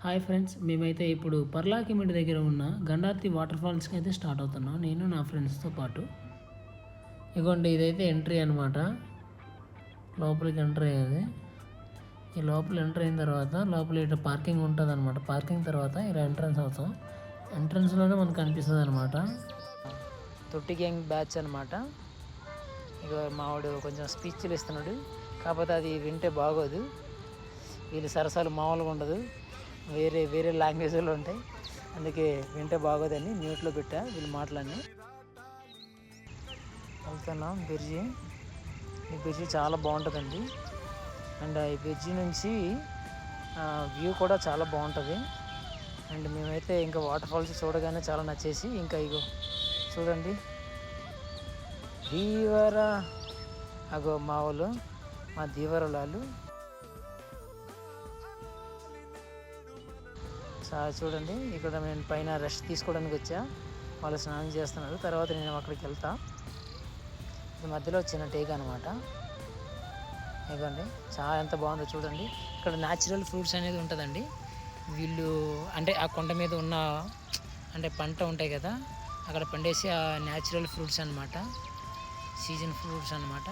Hi friends, మేమైతే ఇప్పుడు పర్లాకిమిడి దగ్గర ఉన్న గండార్తి వాటర్ ఫాల్స్కి అయితే స్టార్ట్ అవుతున్నాం, నేను నా ఫ్రెండ్స్తో పాటు. ఇగోండి, ఇదైతే ఎంట్రీ అనమాట. లోపలికి ఎంటర్ అయ్యేది. ఈ లోపల ఎంటర్ అయిన తర్వాత లోపల ఇట్లా పార్కింగ్ ఉంటుంది అనమాట. పార్కింగ్ తర్వాత ఇలా ఎంట్రన్స్ అవుతాం. ఎంట్రన్స్లోనే మనకు కనిపిస్తుంది అనమాట. తొట్టి గ్యాంగ్ బ్యాచ్ అనమాట. ఇక మావాడు కొంచెం స్పీచ్లు ఇస్తున్నాడు, కాకపోతే అది వింటే బాగోదు. వీళ్ళు సరసాలు మామూలుగా ఉండదు, వేరే లాంగ్వేజ్లో ఉంటాయి. అందుకే వింటే బాగోదని మ్యూట్లో పెట్టా వీళ్ళు మాటలన్నీ. వెళ్తున్నాం బ్రిడ్జి. ఈ బ్రిడ్జి చాలా బాగుంటుందండి. అండ్ ఈ బ్రిడ్జి నుంచి వ్యూ కూడా చాలా బాగుంటుంది. అండ్ మేమైతే ఇంకా వాటర్ ఫాల్స్ చూడగానే చాలా నచ్చేసి ఇంకా ఇగో చూడండి, దీవరా అగో మా వాళ్ళు, మా దీవరలాలు చూడండి. ఇక్కడ నేను పైన రెస్ట్ తీసుకోవడానికి వచ్చా, వాళ్ళు స్నానం చేస్తున్నారు. తర్వాత నేను అక్కడికి వెళ్తా. ఇది మధ్యలో చిన్న టేక్ అనమాట. ఇవ్వండి, చాలా ఎంత బాగుందో చూడండి. ఇక్కడ న్యాచురల్ ఫ్రూట్స్ అనేది ఉంటుందండి. వీళ్ళు అంటే ఆ కొండ మీద ఉన్న అంటే పంట ఉంటాయి కదా, అక్కడ పండేసి ఆ న్యాచురల్ ఫ్రూట్స్ అనమాట, సీజన్ ఫ్రూట్స్ అనమాట.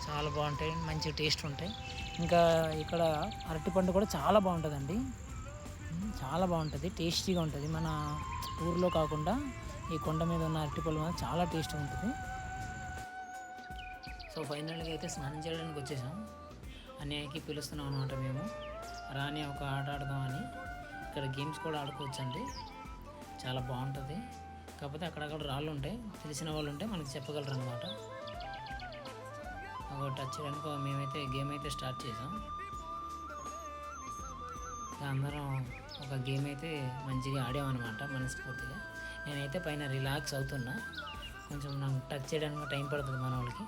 చాలా బాగుంటాయి, మంచి టేస్ట్ ఉంటాయి. ఇంకా ఇక్కడ అరటిపండు కూడా చాలా బాగుంటుందండి, చాలా బాగుంటుంది, టేస్టీగా ఉంటుంది. మన ఊరిలో కాకుండా ఈ కొండ మీద ఉన్న అరటిపళ్ళు మీద చాలా టేస్ట్గా ఉంటుంది. సో ఫైనల్గా అయితే స్నానం చేయడానికి వచ్చేసాం. అన్నయ్యకి పిలుస్తున్నాం అనమాట మేము, రాని ఒక ఆట ఆడదామని. ఇక్కడ గేమ్స్ కూడా ఆడుకోవచ్చండి, చాలా బాగుంటుంది. కాకపోతే అక్కడక్కడ రాళ్ళు ఉంటాయి, తెలిసిన వాళ్ళు ఉంటే మనకి చెప్పగలరు అనమాట. ఒక టచ్ చేయడానికి మేమైతే గేమ్ అయితే స్టార్ట్ చేసాం. అందరం ఒక గేమ్ అయితే మంచిగా ఆడామన్నమాట మనస్ఫూర్తిగా. నేనైతే పైన రిలాక్స్ అవుతున్నా, కొంచెం నాకు టచ్ చేయడానికి టైం పడుతుంది మన వాళ్ళకి.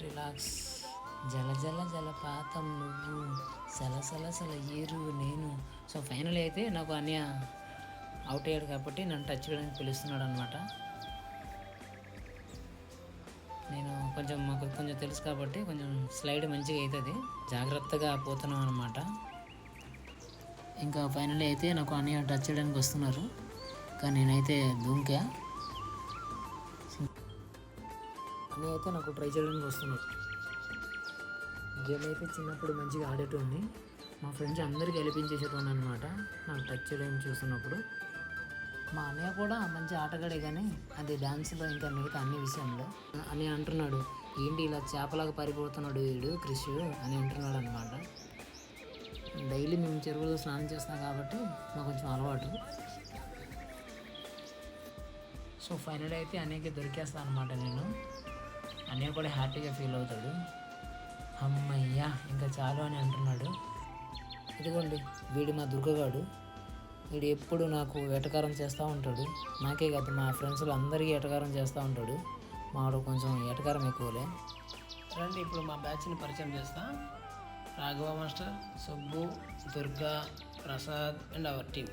రిలాక్స్. జల జల జలపాతం నువ్వు, సల సల సల ఏరు నేను. సో ఫైనల్ అయితే నాకు అన్నయ్య అవుట్ అయ్యాడు కాబట్టి నన్ను టచ్ చేయడానికి పిలుస్తున్నాడు అనమాట. నేను మాకు కొంచెం తెలుసు కాబట్టి కొంచెం స్లైడ్ మంచిగా అవుతుంది, జాగ్రత్తగా పోతున్నాం అనమాట. ఇంకా ఫైనల్ అయితే నాకు అన్నయ్య టచ్ చేయడానికి వస్తున్నారు, కానీ నేనైతే దూంకా. అన్నయ్య అయితే నాకు ట్రై చేయడానికి వస్తున్నారు. గేమ్ అయితే చిన్నప్పుడు మంచిగా ఆడేటోండి, మా ఫ్రెండ్స్ అందరికీ గెలిపించేసేటోండి అనమాట నాకు టచ్ చేయడానికి చూస్తున్నప్పుడు. మా అన్నయ్య కూడా మంచి ఆటగాడే, కానీ అది డ్యాన్స్లో ఇంకా మిగతా అన్ని విషయంలో. అని అంటున్నాడు, ఏంటి ఇలా చేపలాగా పారిపోతున్నాడు వీడు క్రిష్ అని అంటున్నాడు అనమాట. డైలీ మేము చెరువులో స్నానం చేస్తాం కాబట్టి మాకు కొంచెం అలవాటు. సో ఫైనల్ అయితే అన్నయ్యకి దొరికేస్తాను అనమాట నేను. అన్నయ్య కూడా హ్యాపీగా ఫీల్ అవుతాడు, అమ్మయ్యా ఇంకా చాలు అని అంటున్నాడు. ఇదిగోండి, వీడు మా దుర్గగాడు. వీడు ఎప్పుడు నాకు ఎటకారం చేస్తూ ఉంటాడు, నాకే కాదు మా ఫ్రెండ్స్లో అందరికీ ఎటకారం చేస్తూ ఉంటాడు. మావాడు కొంచెం ఎటకారం ఎక్కువలే. రండి ఇప్పుడు మా బ్యాచ్ని పరిచయం చేస్తా. Raghava master, Subbu, Durga, Prasad and our team.